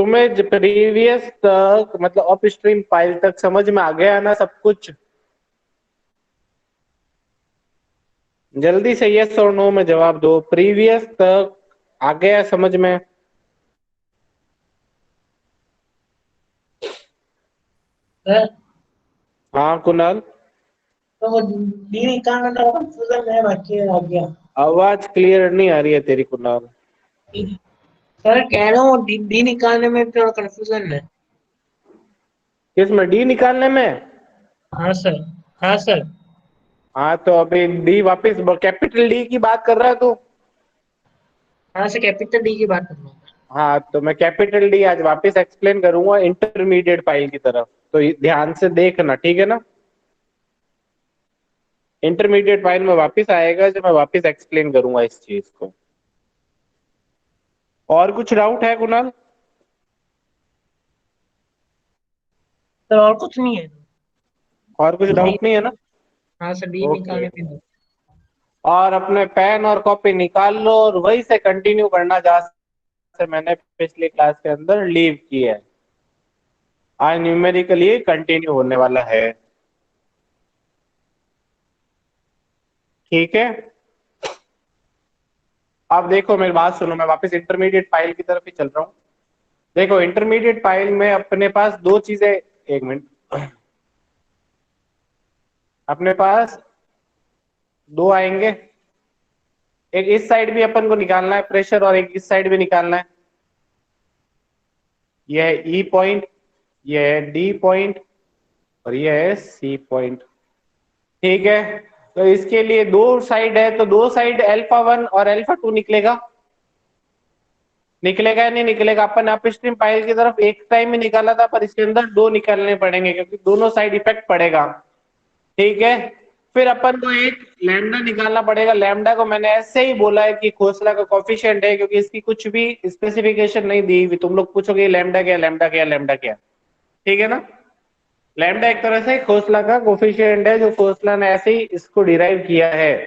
तुम्हें प्रीवियस तक मतलब अप स्ट्रीम पाइल तक समझ में आ गया ना सब कुछ? जल्दी से यस और नो में जवाब दो। प्रीवियस तक आ गया समझ में? सर हाँ कुणाल, तो वो डी निकालना था, कंफ्यूजन है, बाकी आ गया। आवाज क्लियर नहीं आ रही है तेरी कुणाल। सर कह रहा हूँ डी निकालने में थोड़ा कंफ्यूजन है। किसमें? डी निकालने में? हाँ सर। हाँ सर। हाँ तो अभी डी वापस कैपिटल डी की बात कर रहा है तू? हाँ सर, कैपिटल डी की बात कर रहा हूँ। हाँ तो मैं कैपिटल डी आज वापस एक्सप्लेन करूंगा इंटरमीडिएट फाइल की तरफ, तो ध्यान से देखना, ठीक है ना? इंटरमीडिएट फाइल में वापस आएगा जब मैं वापस एक्सप्लेन करूंगा इस चीज को। और कुछ डाउट है कुणाल? सर और कुछ नहीं है। और कुछ डी। डाउट नहीं है ना? हाँ सर, डी ओके। निकालने में दो। और अपने पेन और कॉपी निकाल लो और वहीं से कंटिन्यू करना जहां से मैंने पिछली क्लास के अंदर लीव की है। आज न्यूमेरिकली कंटिन्यू होने वाला है, ठीक है? अब देखो मेरी बात सुनो, मैं वापस इंटरमीडिएट फाइल की तरफ ही चल रहा हूँ। देखो इंटरमीडिएट फाइल में अपने पास दो चीजें, एक मिनट, अपने पास दो आएंगे। एक इस साइड भी अपन को निकालना है प्रेशर और एक इस साइड भी निकालना है। यह है ई पॉइंट, यह है डी पॉइंट और यह है सी पॉइंट, ठीक है? तो इसके लिए दो साइड है तो दो साइड अल्फा 1 और अल्फा 2 निकलेगा। निकलेगा या नहीं निकलेगा? अपन अपस्ट्रीम पाइल की तरफ एक टाइम ही निकाला था, पर इसके अंदर दो निकालने पड़ेंगे क्योंकि दोनों साइड इफेक्ट पड़ेगा, ठीक है? फिर अपन को एक लैम्डा निकालना पड़ेगा। लैम्डा को मैंने ऐसे ही बोला है कि खोसला का कोफिशिएंट है, क्योंकि इसकी कुछ भी स्पेसिफिकेशन नहीं दी हुई। तुम लोग पूछोगे लैम्डा क्या, लैम्डा क्या, लैम्डा क्या, ठीक है ना? लैम्डा एक तरह से खोसला का कोफिशिएंट है, जो खोसला ने ऐसे ही इसको डिराइव किया है,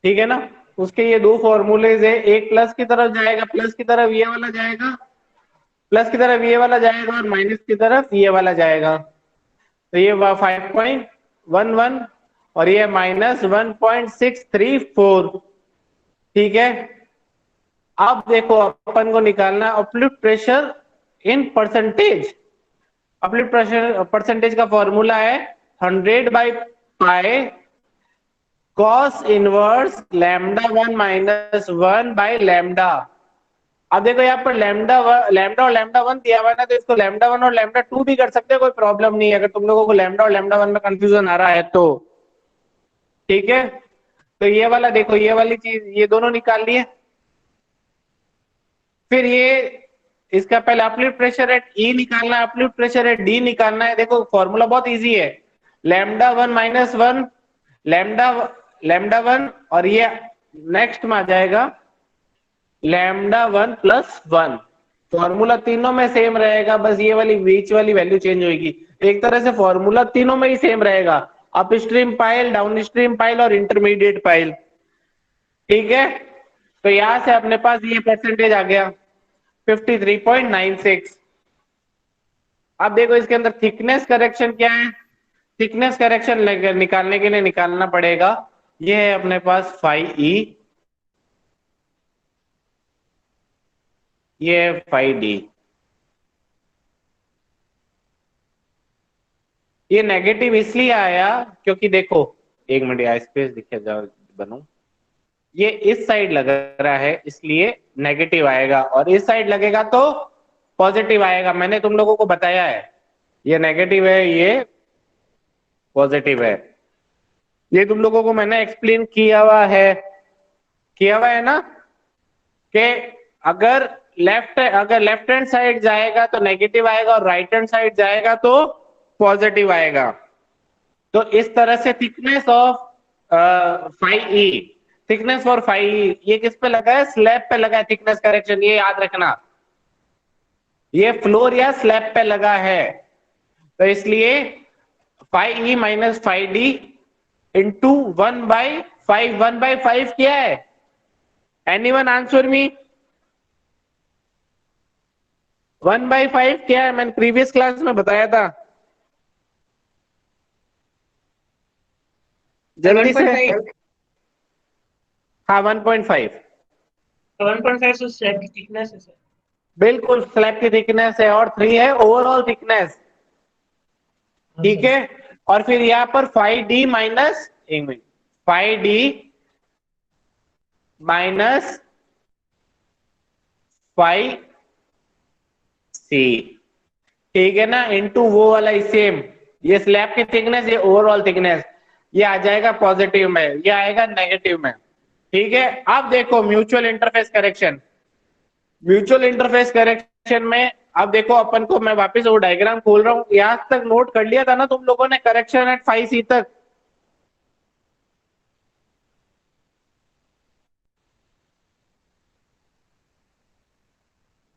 ठीक है ना? उसके ये दो फॉर्मूलेज है, एक प्लस की तरफ जाएगा, प्लस की तरफ ये वाला जाएगा, प्लस की तरफ ये वाला जाएगा और माइनस की तरफ ये वाला जाएगा। तो ये 5.11 और ये -1.634, ठीक है? अब देखो अपन को निकालना uplift pressure in percentage. Uplift pressure percentage का फॉर्मूला है 100/पाई कॉस इनवर्स λ1 - 1 बाई लैम्डा। अब देखो यहाँ पर लैम्डा और लैम्डा 1 दिया हुआ है ना, तो इसको लैम्डा 1 और लैम्डा 2 भी कर सकते हैं, कोई प्रॉब्लम नहीं है, अगर तुम लोगों को लैम्डा और लैम्डा 1 में कंफ्यूजन आ रहा है तो, ठीक है? तो ये वाला देखो, ये वाली चीज, ये दोनों निकाल लिए। फिर ये इसका पहले अपलिफ्ट प्रेशर एट ई निकालना है, अपलिफ्ट प्रेशर एट डी निकालना है। देखो फॉर्मूला बहुत इजी है, λ1 - 1 लैम्डा लैम्डा 1 और ये नेक्स्ट में आ जाएगा λ1 + 1। फॉर्मूला तीनों में सेम रहेगा, बस ये वाली बीच वाली वैल्यू चेंज होगी। एक तरह से फॉर्मूला तीनों में ही सेम रहेगा, up stream pile, down stream pile और इंटरमीडिएट पाइल, ठीक है? तो यहां से अपने पास ये परसेंटेज आ गया 53.96। अब देखो इसके अंदर थिकनेस करेक्शन क्या है? थिकनेस करेक्शन निकालने के लिए निकालना पड़ेगा, ये है अपने पास फाई ई, ये है फाई डी। ये नेगेटिव इसलिए आया क्योंकि देखो, एक मिनट यहाँ स्पेस दिखे जाओ बनू, ये इस साइड लग रहा है इसलिए नेगेटिव आएगा, और इस साइड लगेगा तो पॉजिटिव आएगा। मैंने तुम लोगों को बताया है, ये नेगेटिव है, ये पॉजिटिव है, ये तुम लोगों को मैंने एक्सप्लेन किया हुआ है ना, कि अगर लेफ्ट हैंड साइड जाएगा तो नेगेटिव आएगा और राइट हैंड साइड जाएगा तो पॉजिटिव आएगा। तो इस तरह से thickness of phi E, thickness for phi E, ये किस पे लगा है? स्लैब पे लगा है थिकनेस करेक्शन, ये याद रखना, ये फ्लोर या स्लैब पे लगा है। तो इसलिए phi E minus phi D into 1/5, 1/5 क्या है? Anyone answer me? 1/5 क्या है, मैंने प्रीवियस क्लास में बताया था, जल्दी से। 1.5। हाँ 1.5, 1.5 तो स्लैब की थिकनेस है सर। बिल्कुल स्लैब की थिकनेस है, और 3 है ओवरऑल थिकनेस, हाँ ठीक सर। है। और फिर यहाँ पर 5d माइनस, एक मिनट, 5d माइनस 5c, ठीक है ना, इनटू वो वाला ही सेम, ये स्लैब की थिकनेस, ये ओवरऑल थिकनेस, ये आ जाएगा पॉजिटिव में, ये आएगा नेगेटिव में, ठीक है। अब देखो mutual interface correction, mutual interface correction में अब देखो अपन को, मैं वापस वो डायग्राम खोल रहा हूं, यहां तक नोट कर लिया था ना तुम लोगों ने, करेक्शन एट 5c तक।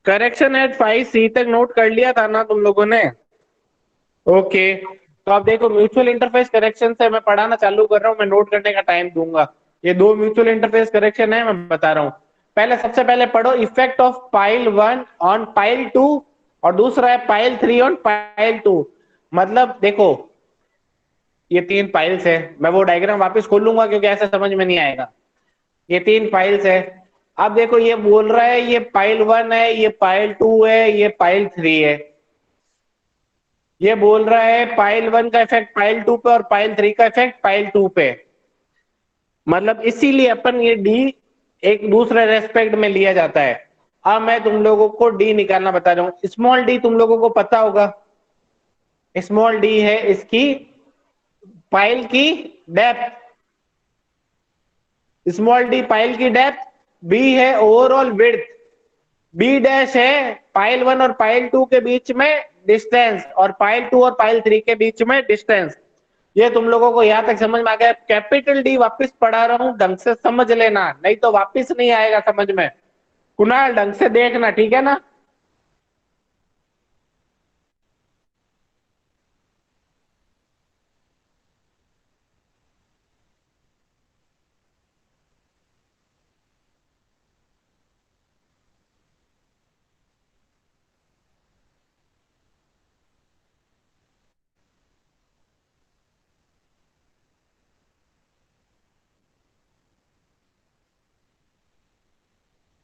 करेक्शन एट 5c तक नोट कर लिया था ना तुम लोगों ने, ओके। तो अब देखो म्यूचुअल इंटरफेस करेक्शन से मैं पढ़ाना चालू कर रहा हूं, मैं नोट करने का टाइम दूंगा। ये दो म्यूचुअल इंटरफेस करेक्शन है, मैं बता रहा हूं। पहले सबसे पहले पढ़ो effect of pile 1 on pile 2, और दूसरा है पाइल 3 ऑन पाइल 2। मतलब देखो ये 3 पाइल्स है, मैं वो डायग्राम वापस खोल लूंगा क्योंकि ऐसे समझ में नहीं आएगा। ये 3 पाइल्स है। अब देखो ये बोल रहा है ये पाइल 1 है, ये पाइल 2 है, ये पाइल 3 है। ये बोल रहा है पाइल 1 का इफेक्ट पाइल 2 पे और पाइल 3 का इफेक्ट पाइल 2 पे। मतलब इसीलिए अपन ये डी एक दूसरे रेस्पेक्ट में लिया जाता है। अब मैं तुम लोगों को डी निकालना बता रहा हूं। स्मॉल डी तुम लोगों को पता होगा, स्मॉल डी है इसकी पाइल की डेप्थ, स्मॉल डी पाइल की डेप्थ, बी है ओवरऑल विड्थ, बी डैश है पाइल 1 और पाइल 2 के बीच में डिस्टेंस, और पाइल 2 और पाइल 3 के बीच में डिस्टेंस। ये तुम लोगों को यहां तक समझ में आ गया। कैपिटल डी वापस पढ़ा रहा हूं, ढंग से समझ लेना, नहीं तो वापस नहीं आएगा समझ में। कुणाल ढंग से देखना, ठीक है ना।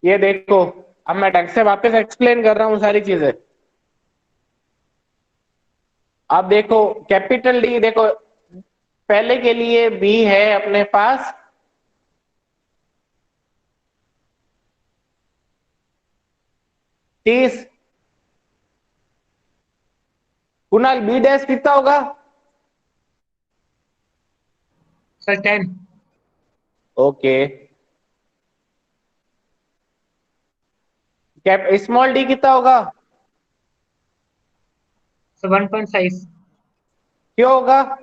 ये देखो, अब मैं ढंग से वापस एक्सप्लेन कर रहा हूं सारी चीजें। अब देखो कैपिटल डी, देखो पहले के लिए बी है अपने पास 30। कुणाल बी डैश कितना होगा? Sir 10। Okay. Cap small D कितना होगा? सर 1.5। क्यों होगा?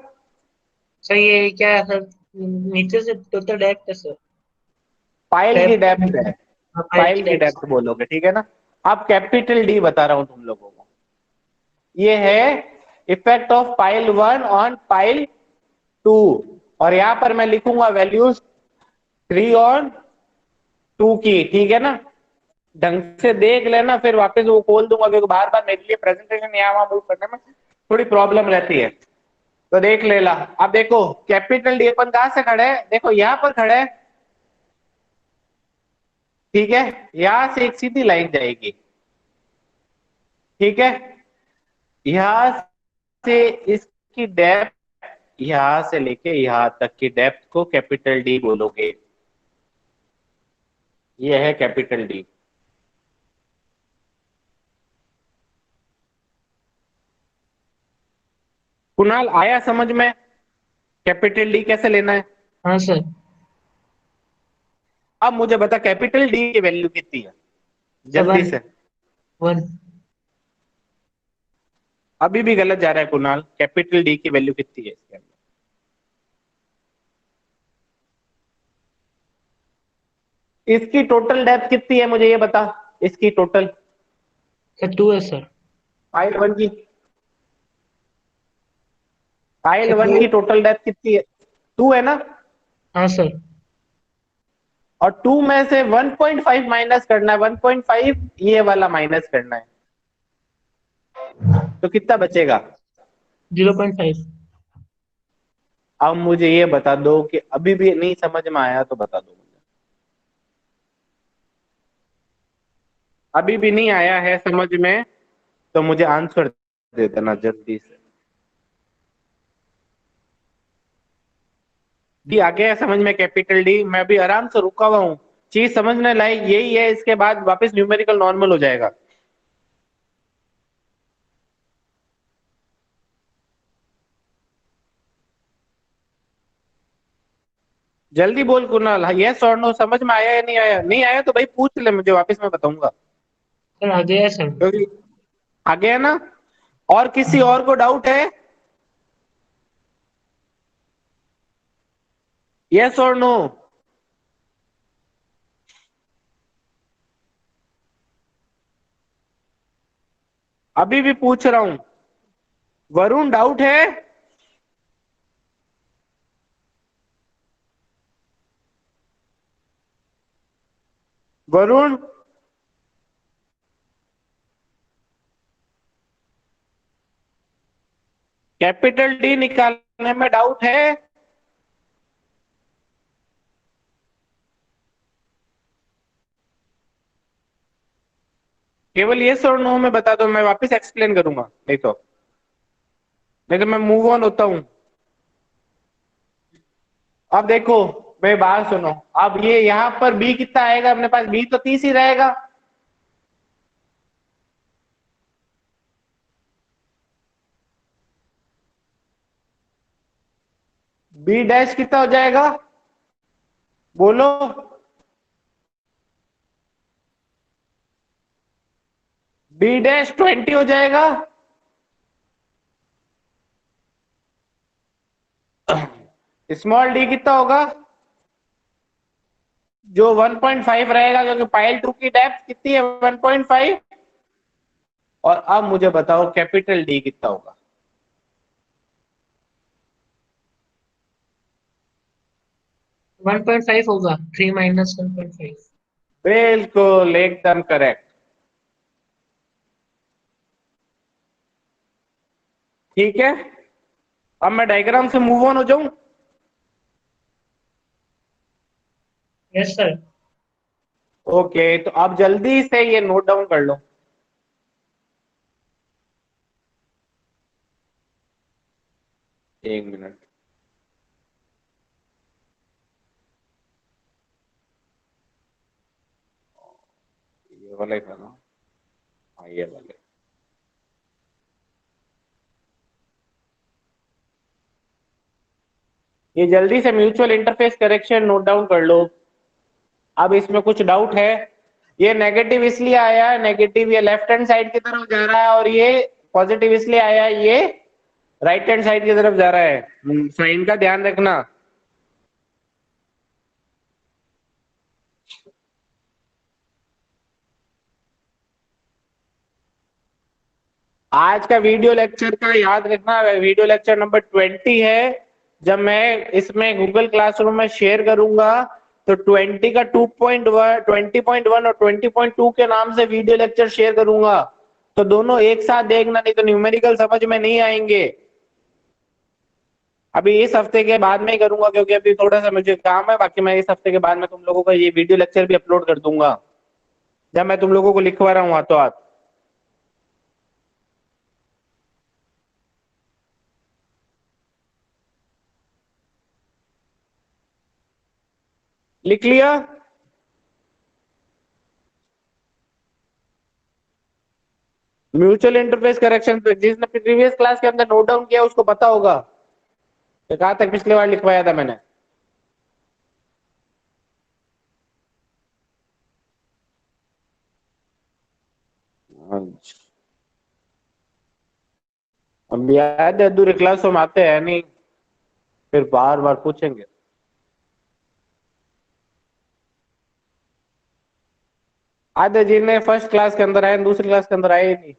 सर ये क्या है सर, नीचे से टोटल डेप्थ है सर। पाइल की डेप्थ है, फाइल की पाइल की डेप्थ। डेप्थ बोलोगे, ठीक है ना। अब कैपिटल डी बता रहा हूं तुम लोगों को, ये है effect of pile 1 on pile 2, और यहां पर मैं लिखूंगा वैल्यूज 3 ऑन 2 की, ठीक है ना। ढंग से देख लेना, फिर वापस वो खोल दूंगा क्योंकि बार बार मेरे लिए प्रेजेंटेशन यहाँ वहां मूव करने में थोड़ी प्रॉब्लम रहती है, तो देख लेला। अब देखो कैपिटल डी अपन कहां से खड़े हैं, देखो यहां पर खड़े हैं, ठीक है। यहां से एक सीधी लाइन जाएगी, ठीक है। यहां से इसकी डेप्थ, यहां से लेके यहां तक की डेप्थ को कैपिटल डी बोलोगे, ये है कैपिटल डी। कुणाल आया समझ में कैपिटल डी कैसे लेना है? हाँ सर। अब मुझे बता कैपिटल डी की वैल्यू कितनी है, जल्दी 7 से। 1। अभी भी गलत जा रहा है कुणाल, कैपिटल डी की वैल्यू कितनी है इसके अंदर? इसकी टोटल डेप्थ कितनी है मुझे ये बता, इसकी टोटल सर 2 है सर। फाइल 1 की, फाइल सर 1 2। की टोटल डेप्थ कितनी है? 2 है ना। हाँ सर। और 2 में से 1.5 माइनस करना है, 1.5 ये वाला माइनस करना है, तो कितना बचेगा? 0.5। अब मुझे ये बता दो कि अभी भी नहीं समझ में आया तो बता दो मुझे। अभी भी नहीं आया है समझ में तो मुझे आंसर दे देना जल्दी से। डी आ गया है समझ में, कैपिटल डी। मैं भी आराम से रुका हुआ हूँ, चीज समझने लायक यही है, इसके बाद वापस न्यूमेरिकल नॉर्मल हो जाएगा। जल्दी बोल कुणाल, यस और नो, समझ में आया या नहीं आया? नहीं आया तो भाई पूछ ले मुझे, वापस मैं बताऊंगा। सर आ गया सर। क्योंकि आ गया ना? और किसी हाँ। और को डाउट है? यस और नो? अभी भी पूछ रहा हूं। वरुण डाउट है? वरुण? कैपिटल डी निकालने में डाउट है? केवल यस और नो में बता दो, मैं वापस एक्सप्लेन करूंगा, नहीं तो मैं मूव ऑन होता हूं। अब देखो, मेरी बात सुनो। अब ये यहां पर बी कितना आएगा अपने पास? बी तो 30 ही रहेगा। बी डैश कितना हो जाएगा? बोलो। बी डैश 20 हो जाएगा। स्मॉल डी कितना होगा? जो 1.5 रहेगा, क्योंकि पाइल 2 की डेप्थ कितनी है? 1.5। और अब मुझे बताओ कैपिटल डी कितना होगा? 1.5 होगा, 3 माइनस 1.5। बिल्कुल एकदम करेक्ट। ठीक है, अब मैं डायग्राम से मूव ऑन हो जाऊं। Yes sir. ओके, तो आप जल्दी से ये नोट डाउन कर लो। एक मिनट। ये वाला ही था ना? हाँ, ये वाले। ये जल्दी से mutual interface correction note down कर लो। अब इसमें कुछ डाउट है? ये नेगेटिव इसलिए आया है, नेगेटिव ये लेफ्ट हैंड साइड की तरफ जा रहा है, और ये पॉजिटिव इसलिए आया है, ये राइट हैंड साइड की तरफ जा रहा है। साइन का ध्यान रखना। आज का वीडियो लेक्चर का याद रखना, वीडियो लेक्चर नंबर 20 है। जब मैं इसमें गूगल क्लासरूम में शेयर करूंगा तो 20 का 2.1, 20.1 और 20.2 के नाम से वीडियो लेक्चर शेयर करूंगा। तो दोनों एक साथ देखना, नहीं तो न्यूमेरिकल समझ में नहीं आएंगे। अभी इस हफ्ते के बाद में ही करूंगा, क्योंकि अभी थोड़ा सा मुझे काम है। बाकी मैं इस हफ्ते के बाद में तुम लोगों का ये वीडियो लेक्चर भी अपलोड कर दूंगा, जब मैं तुम लोगों को लिखवा रहा हूँ हाथों हाथ। लिख लिया? म्यूचुअल इंटरफेस करेक्शन पे जिसने प्रीवियस क्लास के अंदर नोट डाउन किया उसको पता होगा कि कहां तक पिछले बार लिखवाया था मैंने। अच्छा, अब याद है अधूरे क्लासों में आते हैं नहीं, फिर बार बार पूछेंगे। आधे जिन्हें फर्स्ट क्लास के अंदर आए, दूसरी क्लास के अंदर आए ही नहीं।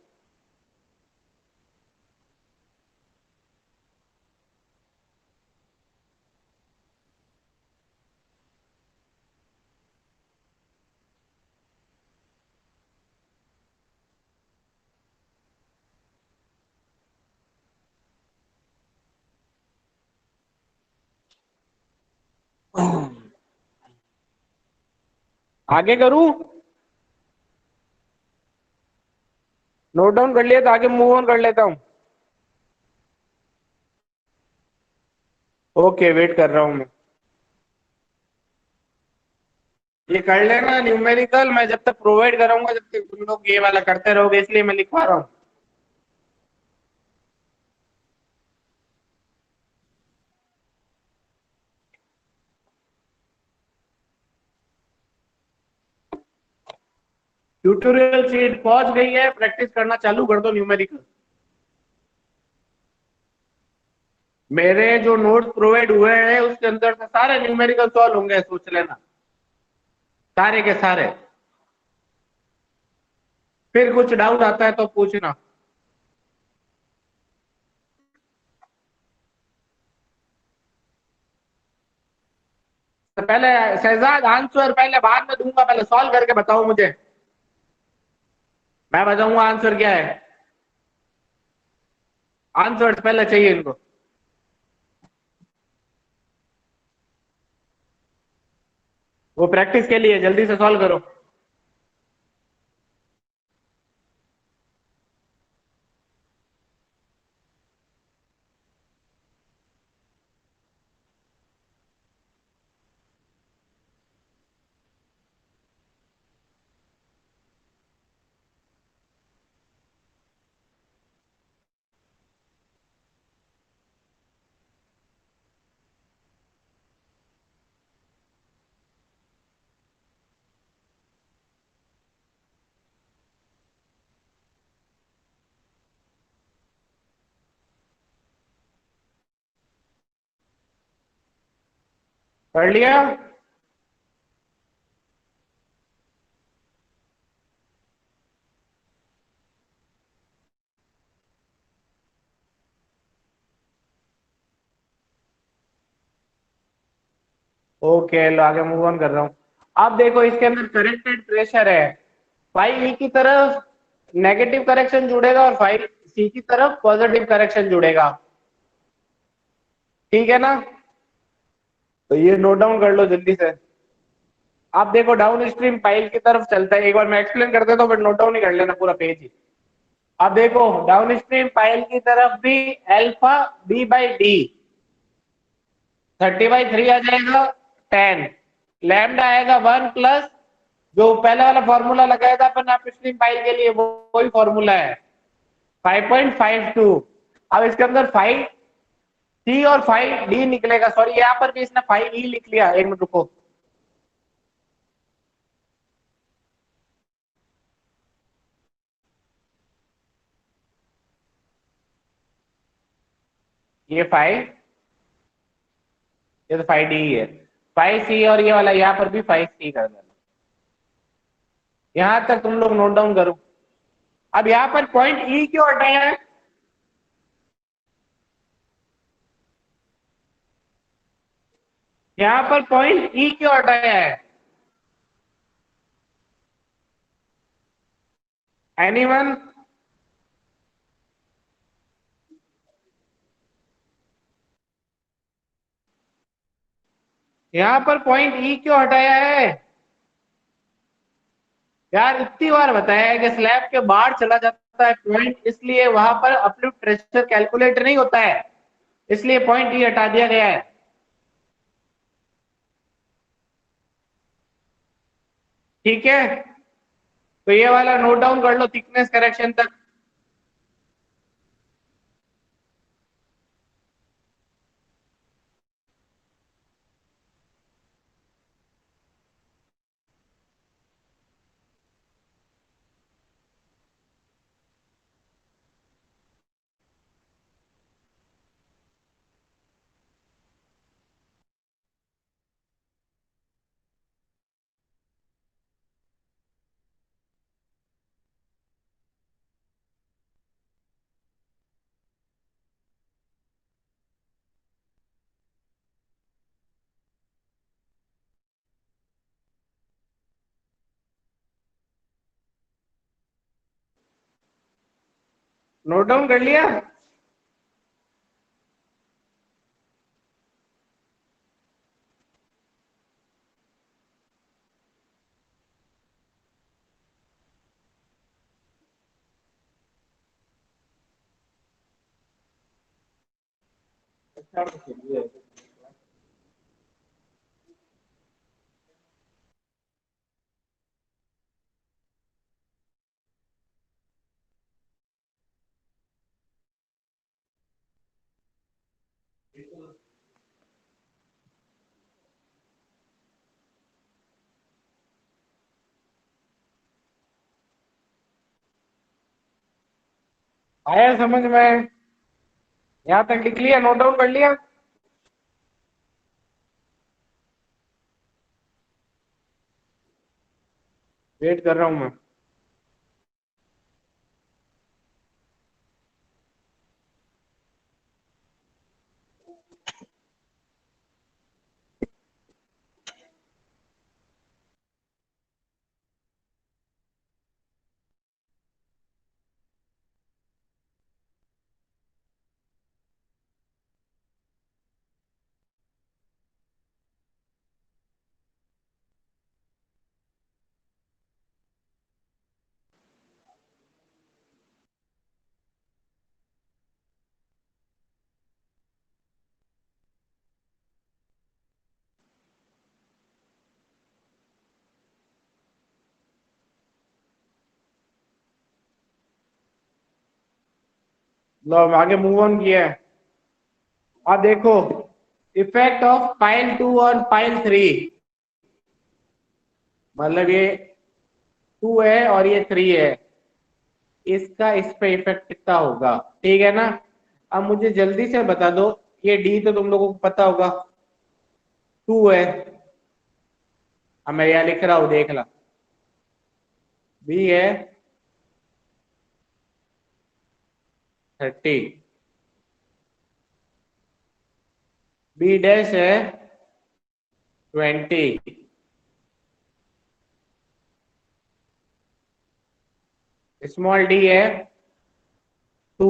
आगे करूं? नोट डाउन कर लिया तो आगे मूव ऑन कर लेता हूं। ओके, वेट कर रहा हूं मैं। ये कर लेना न्यूमेरिकल, मैं जब तक प्रोवाइड कराऊंगा जब तक तुम लोग ये वाला करते रहोगे, इसलिए मैं लिखवा रहा हूँ। ट्यूटोरियल शीट पहुंच गई है, प्रैक्टिस करना चालू कर दो न्यूमेरिकल। मेरे जो नोट्स प्रोवाइड हुए हैं उसके अंदर से सारे न्यूमेरिकल सॉल्व होंगे, सोच लेना, सारे के सारे। फिर कुछ डाउट आता है तो पूछना। तो पहले शहजाद आंसर पहले बाद में दूंगा, पहले सॉल्व करके बताओ मुझे, मैं बताऊंगा आंसर क्या है। आंसर पहले चाहिए इनको। वो प्रैक्टिस के लिए, जल्दी से सॉल्व करो। पढ़ लिया? ओके, लो आगे मूव ऑन कर रहा हूँ। अब देखो इसके अंदर करेक्टेड प्रेशर है, फाइव ई की तरफ नेगेटिव करेक्शन जुड़ेगा और फाइव सी की तरफ पॉजिटिव करेक्शन जुड़ेगा, ठीक है ना? तो ये नोट डाउन कर लो जल्दी से। आप देखो डाउन स्ट्रीम पाइल की तरफ चलता है, एक बार मैं एक्सप्लेन कर देता हूँ, बट नोट डाउन ही कर लेना पूरा पेज ही। अब देखो डाउन स्ट्रीम पाइल की तरफ भी अल्फा बी बाई डी 30/3 आ जाएगा 10, लैम्डा आएगा 1 प्लस जो पहले वाला फॉर्मूला लगाया था अपन आप स्ट्रीम पाइल के लिए, वो वही फॉर्मूला है 5.52। अब इसके अंदर 5 सी और 5 डी निकलेगा, सॉरी यहाँ पर भी इसने 5 ई लिख लिया, एक मिनट रुको। ये 5, ये तो 5 डी है, 5 सी और ये वाला यहाँ पर भी 5 सी कर देना। यहां तक तुम लोग नोट डाउन करो। अब यहाँ पर पॉइंट ई क्यों हटाया है? यहाँ पर पॉइंट ई क्यों हटाया है? एनीवन? यहाँ पर पॉइंट ई क्यों हटाया है? यार इतनी बार बताया है कि स्लैब के बाहर चला जाता है पॉइंट, इसलिए वहां पर अपलिफ्ट प्रेशर कैलकुलेट नहीं होता है, इसलिए पॉइंट ई हटा दिया गया है, ठीक है? तो ये वाला नोट डाउन कर लो थिकनेस करेक्शन तक। नोट डाउन कर लिया? आया समझ में? यहाँ तक लिख लिया, नोट डाउन कर लिया? वेट कर रहा हूँ मैं। लो अब आगे मूव ऑन किया है। अब देखो, इफेक्ट ऑफ पाइल 2 और पाइल 3, मतलब ये 2 है और ये 3 है, इसका इस पे इफेक्ट कितना होगा, ठीक है ना? अब मुझे जल्दी से बता दो, ये डी तो तुम लोगों को पता होगा, 2 है। अब मैं यहाँ लिख रहा हूं, देख ला, बी है 30, बी डैश है 20, स्मॉल डी है 2,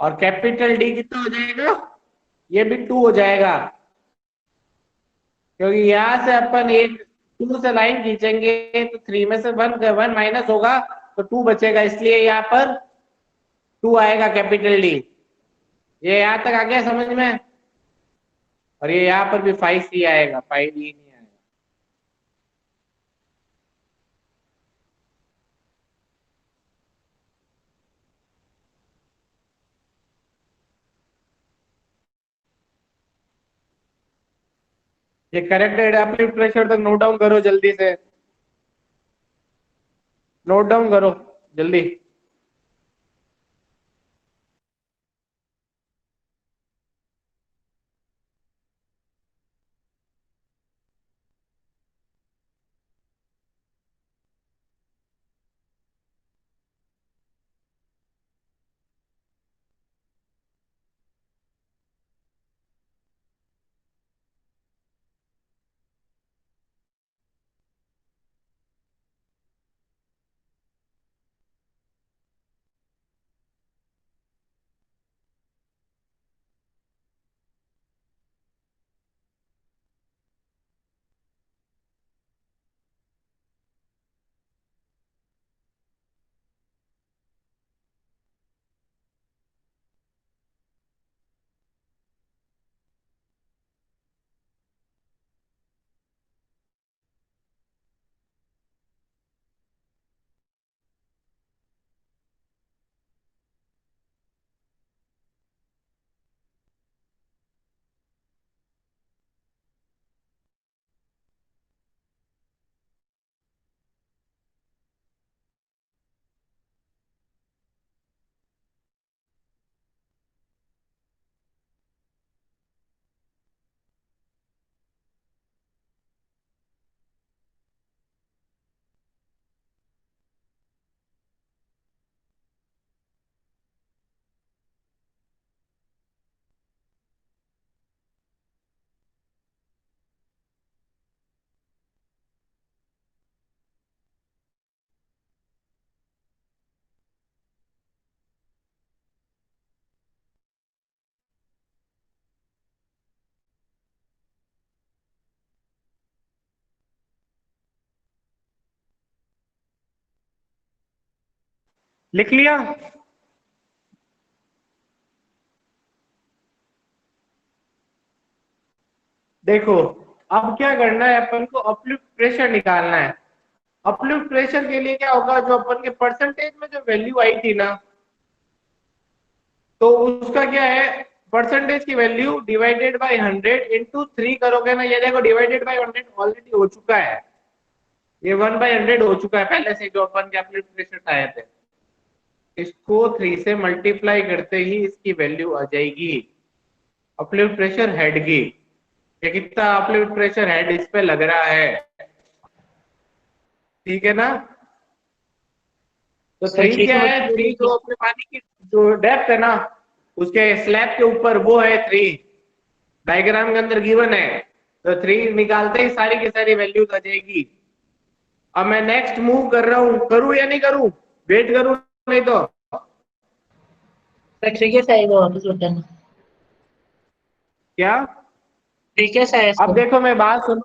और कैपिटल डी कितना हो जाएगा? ये भी 2 हो जाएगा, क्योंकि यहां से अपन एक 2 से लाइन खींचेंगे तो 3 में से 1 माइनस होगा, तो 2 बचेगा, इसलिए यहाँ पर 2 आएगा कैपिटल डी। ये यहां तक आ गया समझ में? और ये यहाँ पर भी 5 सी आएगा, 5 ई नहीं आएगा। ये करेक्ट एडाप्टिव प्रेशर तक नोट डाउन करो जल्दी से, नोट डाउन करो जल्दी। लिख लिया? देखो अब क्या करना है, अपन को अपलिफ्ट प्रेशर निकालना है। अपलिफ्ट प्रेशर के लिए क्या होगा, जो अपन के परसेंटेज में जो वैल्यू आई थी ना, तो उसका क्या है, परसेंटेज की वैल्यू डिवाइडेड बाय 100 इंटू 3 करोगे ना, ये देखो डिवाइडेड बाय 100 ऑलरेडी हो चुका है, ये 1/100 हो चुका है पहले से, जो अपन के अपलिफ्ट प्रेशर आए थे। इसको 3 से मल्टीप्लाई करते ही इसकी वैल्यू आ जाएगी अपलिफ्ट प्रेशर हेड की। ये कितना अपलिफ्ट प्रेशर हेड इस पे लग रहा है, ठीक है ना। तो सर 3 ठीक क्या है, है, मतलब 3 जो अपने पानी की जो डेप्थ है ना, उसके स्लैब के ऊपर, वो है 3, डायग्राम के अंदर गिवन है। तो 3 निकालते ही सारी की सारी वैल्यूज आ जाएगी। अब मैं नेक्स्ट मूव कर रहा हूं, करूं या नहीं करूं, वेट करूं नहीं तो सर ठीक है सर, एक बार वापस बताना। क्या। ठीक है सर अब इसको। देखो मैं बात सुन,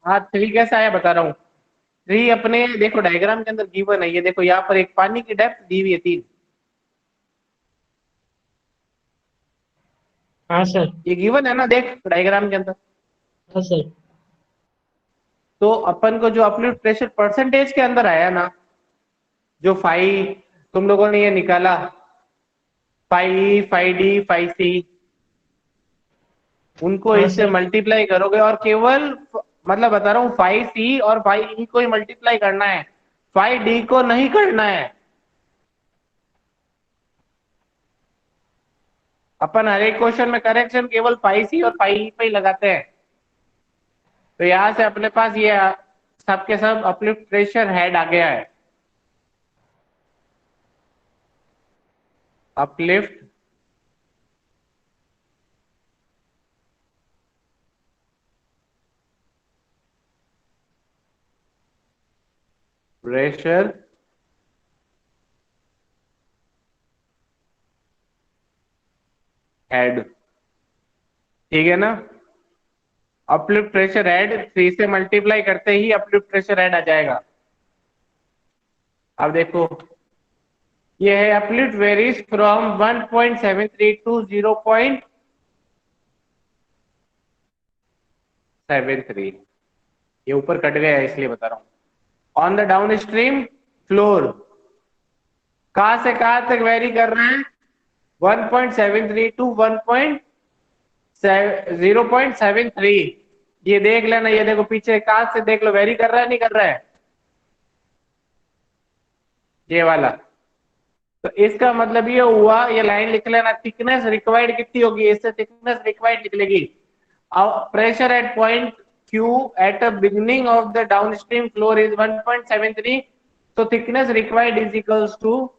हाँ 3 कैसा आया बता रहा हूँ। 3 अपने देखो डायग्राम के अंदर गिवन है, ये देखो यहाँ पर एक पानी की डेप्थ दी हुई है 3, हाँ सर। ये गिवन है ना, देख डायग्राम के अंदर। हाँ सर। तो अपन को जो अपलिफ्ट प्रेशर परसेंटेज के अंदर आया ना, जो फाई तुम लोगों ने ये निकाला, फाई फाई डी फाई सी, उनको हाँ इससे सर। मल्टीप्लाई करोगे और केवल मतलब बता रहा हूँ फाई सी और फाई ई को ही मल्टीप्लाई करना है, फाई डी को नहीं करना है। अपन हर एक क्वेश्चन में करेक्शन केवल फाई सी और फाई ई पे ही लगाते हैं। तो यहां से अपने पास ये सब के सब अपलिफ्ट प्रेशर हेड आ गया है, अपलिफ्ट प्रेशर हेड, ठीक है ना। अपलिफ्ट प्रेशर हेड 3 से मल्टीप्लाई करते ही अपलिफ्ट प्रेशर हेड आ जाएगा। अब देखो ये है अपलिफ्ट वेरीज फ्रॉम 1.73 टू 0.73, ये ऊपर कट गया है इसलिए बता रहा हूँ। On the down stream floor कहां से कहां तक वेरी कर रहे हैं, 1.73 टू 0.73, ये देख लेना, ये देखो पीछे कहां से देख लो, वेरी कर रहा है नहीं कर रहा है, ये वाला। तो इसका मतलब ये हुआ, ये लाइन लिख लेना, थिकनेस रिक्वायर्ड कितनी होगी, इससे थिकनेस रिक्वायर्ड निकलेगी। Pressure at point Q at the beginning of the downstream flow is 1.73, so thickness required is equals to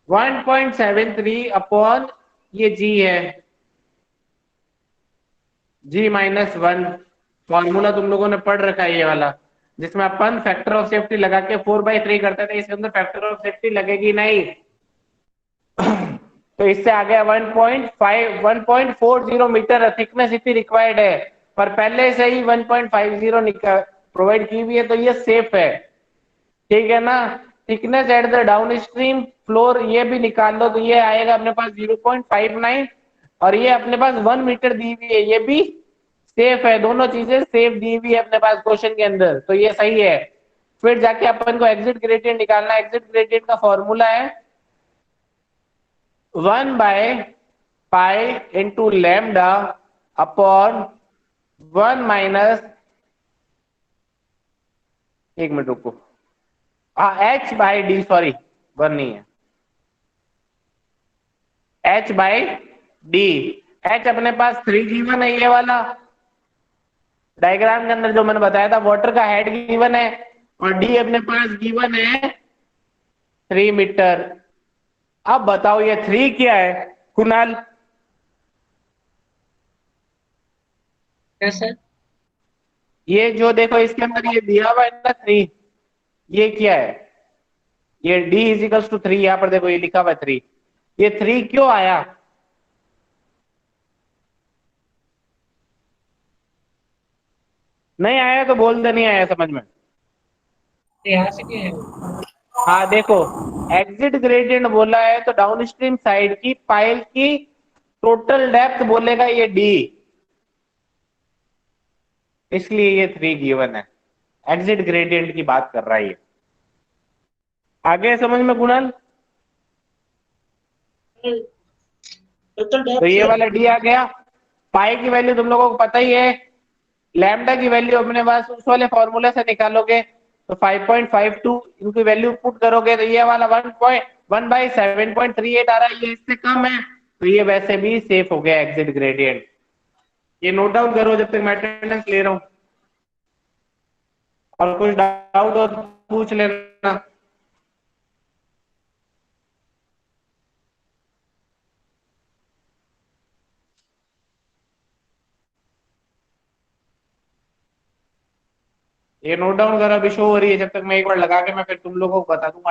1.73 upon ये G है, G-1। फॉर्मूला तुम लोगों ने पढ़ रखा है ये वाला, जिसमें अपन फैक्टर ऑफ सेफ्टी लगा के 4/3 करते थे, इसके अंदर फैक्टर ऑफ सेफ्टी लगेगी नहीं। तो इससे आ गया 1.40 मीटर थिकनेस इतनी रिक्वायर्ड है, पर पहले से ही 1.50 प्रोवाइड की हुई है, तो ये सेफ है, ठीक है ना। Thickness at the down stream floor ये भी निकाल लो, तो ये आएगा अपने पास 0.59, और ये अपने पास 1 मीटर दी हुई है, ये भी सेफ है, दोनों चीजें सेफ दी हुई है अपने पास क्वेश्चन के अंदर, तो ये सही है। फिर जाके अपन को एग्जिट ग्रेडियंट निकालना है, एग्जिट ग्रेडियंट का फॉर्मूला है 1/पाई इंटू लैम्डा अपॉन 1 - एक मिनट रुको, H/D, सॉरी 1 नहीं है, H/D। H अपने पास 3 गिवन है, ये वाला डायग्राम के अंदर जो मैंने बताया था, वाटर का हेड गिवन है, और D अपने पास गिवन है 3 मीटर। अब बताओ ये 3 क्या है कुणाल। क्या सर? ये जो देखो इसके अंदर ये दिया हुआ है ना 3, ये क्या है, ये D इजिकल्स टू 3, यहां पर देखो ये लिखा हुआ है 3, ये 3 क्यों आया, नहीं आया तो बोल दे नहीं आया समझ में। यहाँ से क्या है? हाँ देखो, एग्जिट ग्रेडियंट बोला है तो डाउनस्ट्रीम साइड की पाइल की टोटल डेप्थ बोलेगा ये डी, इसलिए ये 3 गिवन है, एग्जिट ग्रेडियंट की बात कर रहा है ये। आगे समझ में कुणाल? टोटल तो डेप्थ ये सर। वाला डी आ गया। पाई की वैल्यू तुम लोगों को पता ही है, लैम्डा की वैल्यू अपने पास उस वाले फॉर्मूले से निकालोगे, तो 5.52 इनकी वैल्यू पुट करोगे तो ये वाला 1/7.38 आ रहा है, ये इससे कम है, तो ये वैसे भी सेफ हो गया एग्जिट ग्रेडियंट। ये नोट डाउन करो जब तक मैं अटेंडेंस ले रहा हूँ, और कुछ डाउट हो तो पूछ लेना। ये नोट डाउन करो, अभी शो हो रही है, जब तक मैं एक बार लगा के मैं फिर तुम लोगों को बता दूंगा।